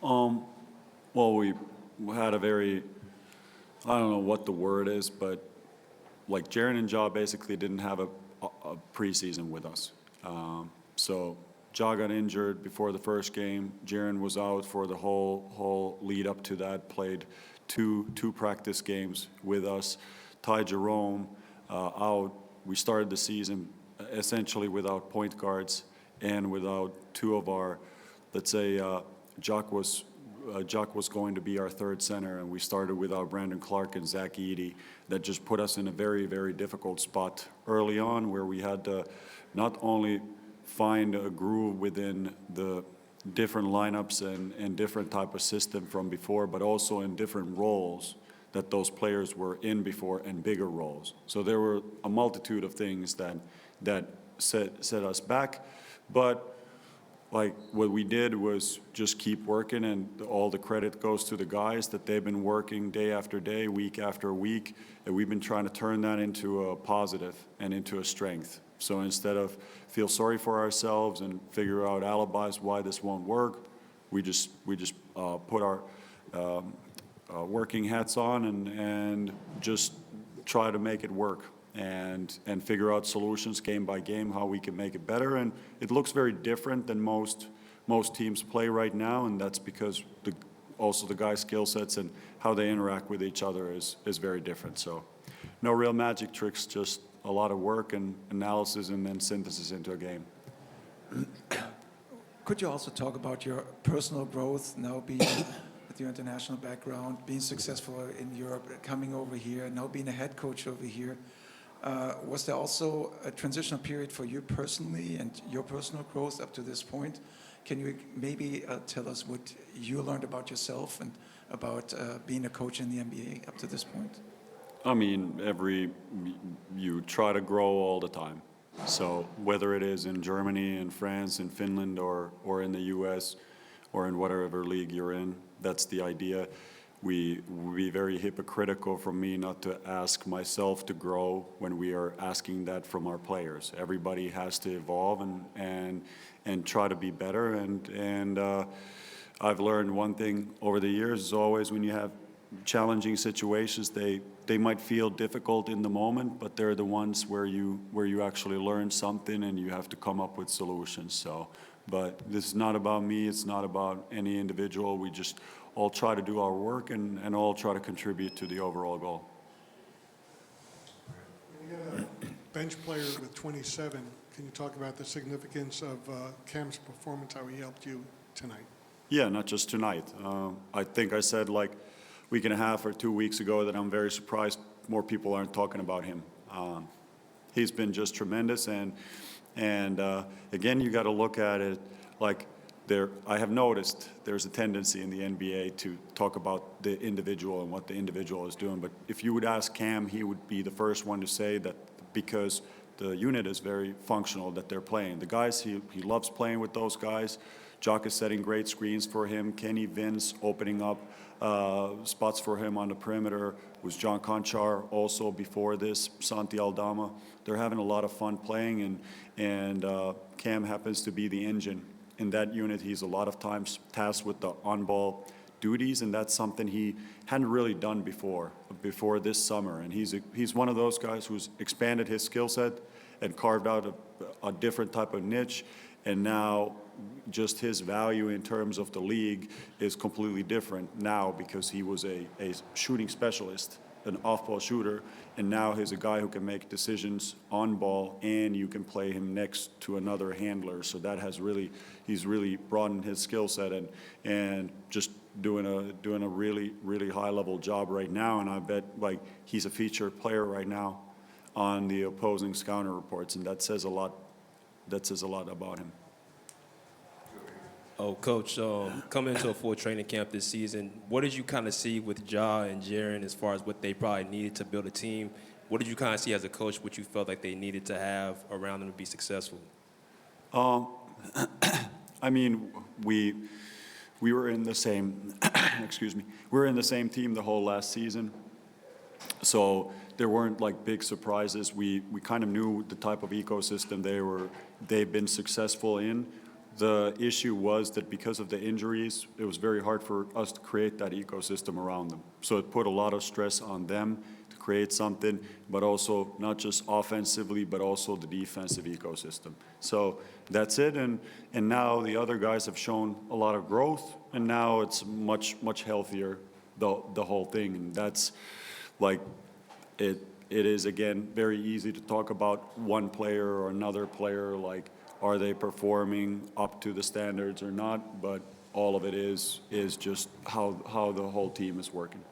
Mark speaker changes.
Speaker 1: Um, well, we had a very, I don't know what the word is, but like Jaren and Ja basically didn't have a preseason with us. So Ja got injured before the first game. Jaren was out for the whole lead up to that. Played two practice games with us. Ty Jerome out. We started the season essentially without point guards and without two of our, let's say, Jock was going to be our third center, and we started without Brandon Clark and Zach Edey. That just put us in a very, very difficult spot early on, where we had to not only find a groove within the different lineups and different type of system from before, but also in different roles that those players were in before and bigger roles. So there were a multitude of things that set us back, but like what we did was just keep working, and all the credit goes to the guys that they've been working day after day, week after week, and we've been trying to turn that into a positive and into a strength. So instead of feel sorry for ourselves and figure out alibis why this won't work, we just put our working hats on and just try to make it work and figure out solutions game by game how we can make it better. And it looks very different than most teams play right now, and that's because also the guys' skill sets and how they interact with each other is very different. So no real magic tricks, just a lot of work and analysis and then synthesis into a game.
Speaker 2: Could you also talk about your personal growth now being with your international background, being successful in Europe, coming over here, now being a head coach over here? Was there also a transitional period for you personally and your personal growth up to this point? Can you maybe tell us what you learned about yourself and about being a coach in the NBA up to this point?
Speaker 1: I mean, you try to grow all the time. So whether it is in Germany, in France, in Finland, or in the US, or in whatever league you're in, that's the idea. We be very hypocritical from me not to ask myself to grow when we are asking that from our players. Everybody has to evolve and try to be better. And I've learned one thing over the years is always when you have challenging situations, they might feel difficult in the moment, but they're the ones where you actually learn something and you have to come up with solutions. So, but this is not about me. It's not about any individual. We just all try to do our work and all try to contribute to the overall goal.
Speaker 3: You got a bench player with 27. Can you talk about the significance of Cam's performance, how he helped you tonight?
Speaker 1: Yeah, not just tonight. I think I said like a week and a half or 2 weeks ago that I'm very surprised more people aren't talking about him. He's been just tremendous, and again, you got to look at it like I have noticed there's a tendency in the NBA to talk about the individual and what the individual is doing. But if you would ask Cam, he would be the first one to say that because the unit is very functional that they're playing. The guys, he loves playing with those guys. Jock is setting great screens for him. Kenny Vince opening up spots for him on the perimeter. Was John Conchar also before this, Santi Aldama. They're having a lot of fun playing, and Cam happens to be the engine. In that unit, he's a lot of times tasked with the on-ball duties, and that's something he hadn't really done before this summer. And he's one of those guys who's expanded his skill set and carved out a different type of niche, and now just his value in terms of the league is completely different now because he was a shooting specialist, an off-ball shooter, and now he's a guy who can make decisions on ball, and you can play him next to another handler. So that he's really broadened his skill set and just doing a really high level job right now. And I bet like he's a featured player right now on the opposing scouting reports, and that says a lot. That says a lot about him.
Speaker 4: Oh, Coach, coming into a full training camp this season, what did you kind of see with Ja and Jaren as far as what they probably needed to build a team? What did you kind of see as a coach, what you felt like they needed to have around them to be successful?
Speaker 1: I mean, we were in the same, excuse me, we were in the same team the whole last season. So there weren't like big surprises. We kind of knew the type of ecosystem they've been successful in. The issue was that because of the injuries, it was very hard for us to create that ecosystem around them. So it put a lot of stress on them to create something, but also not just offensively, but also the defensive ecosystem. So that's it. And now the other guys have shown a lot of growth, and now it's much healthier, the whole thing. And that's like it is, again, very easy to talk about one player or another player, like are they performing up to the standards or not, but all of it is just how the whole team is working.